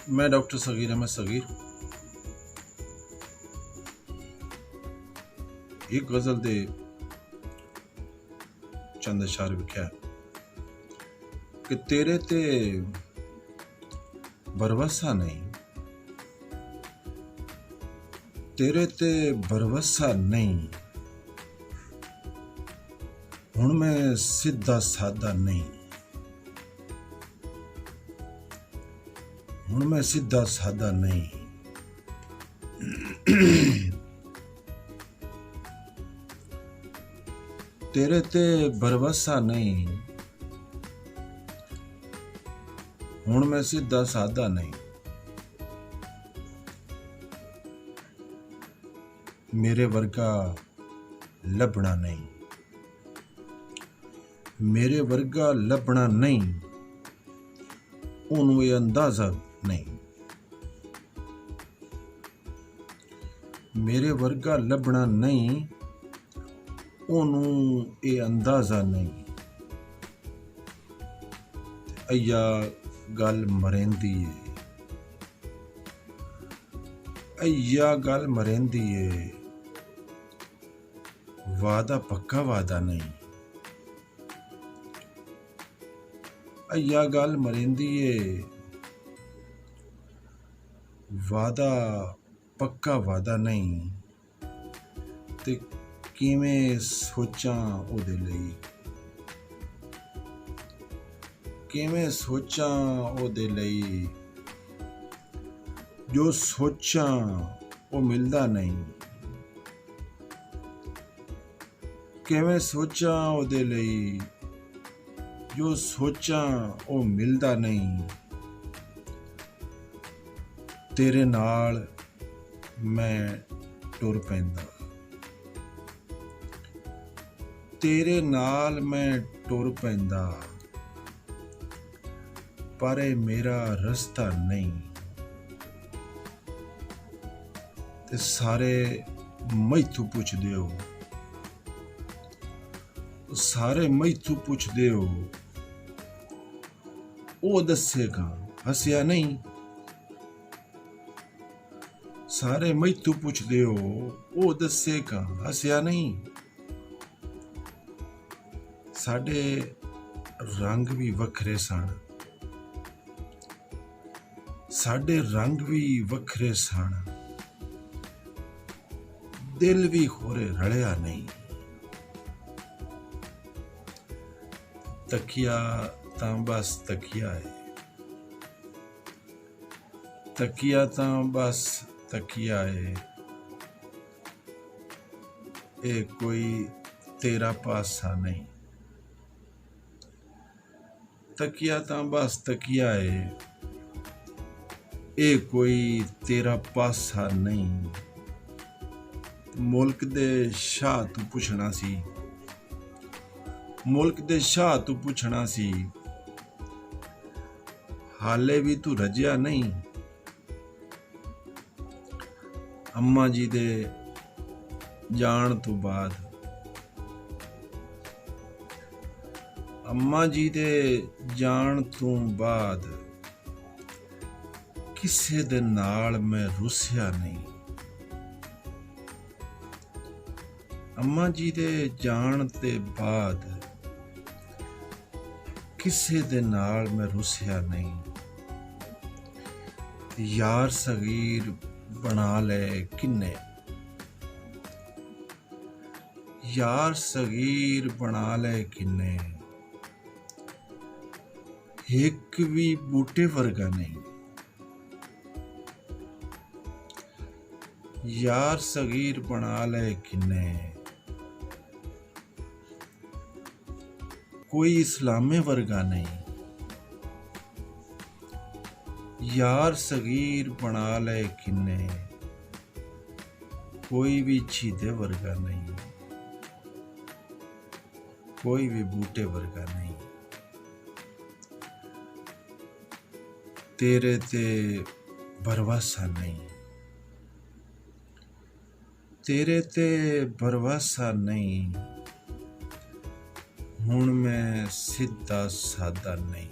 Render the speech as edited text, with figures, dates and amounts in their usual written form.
मैं डॉक्टर सगीर अहमद सगीर एक गज़ल दे चंद अशार लिखिया कि तेरे ते भरवसा नहीं, तेरे ते भरवसा नहीं, हुण मैं सीधा सादा नहीं, हुण मैं सीधा सादा नहीं। तेरे ते भरवसा नहीं, हुण मैं सीधा सादा नहीं। मेरे वर्गा लभना नहीं, मेरे वर्गा लभना नहीं, उन्होंने ये अंदाजा नहीं। मेरे वर्गा लभना नहीं, उन्होंने ये अंदाजा नहीं। अय्या गल मरेंदी है, अय्या गल मरेंदी है, वादा पक्का वादा नहीं। अय्या गल मरेंदी है, वादा पक्का वादा नहीं। ते किवें सोचां ओहदे लई, किवें सोचां ओहदे लई, जो सोचां वो मिलदा नहीं। किवें सोचां ओहदे लई, जो सोचां वो मिलदा नहीं। तेरे नाल मैं टुर पैंदा, तेरे नाल मैं टुर पैंदा, पर ये मेरा रस्ता नहीं। ते सारे मैथों पुछदे हो, सारे मैथों पुछदे हो, ओ दसेगा हसिया नहीं। सारे मैथों पुछदे हो, ओ दसेगा हसिया नहीं। साडे रंग भी वखरे सन, साडे रंग भी वखरे सन, दिल भी होरे रलिया नहीं। तकिया तां बस तकिया है, तकिया तां बस तकिया है, ए कोई तेरा पासा नहीं। तकिया तां बस तकिया है, ए कोई तेरा पासा नहीं। मुल्क दे शाह तू पुछना सी, मुल्क दे शाह तू पुछना सी, हाले भी तू रजिया नहीं। अम्मा जी दे जान तो बाद, अम्मा जी दे जान तो बाद, किसे दे नाल मैं रुसिया नहीं। अम्मा जी दे जान ते बाद, किसे दे नाल मैं रुसिया नहीं। यार सगीर बना ले किन्ने, यार सगीर बना ले किन्ने, एक भी बूटे वर्गा नहीं। यार सगीर बना ले किन्ने, कोई इस्लामे वर्गा नहीं। यार सगीर बना ले किन्ने, कोई भी छीदे वर्गा नहीं, कोई भी बूटे वर्गा नहीं। तेरे ते भरवसा नहीं, तेरे ते भरवसा नहीं, हुण मैं सीधा सादा नहीं।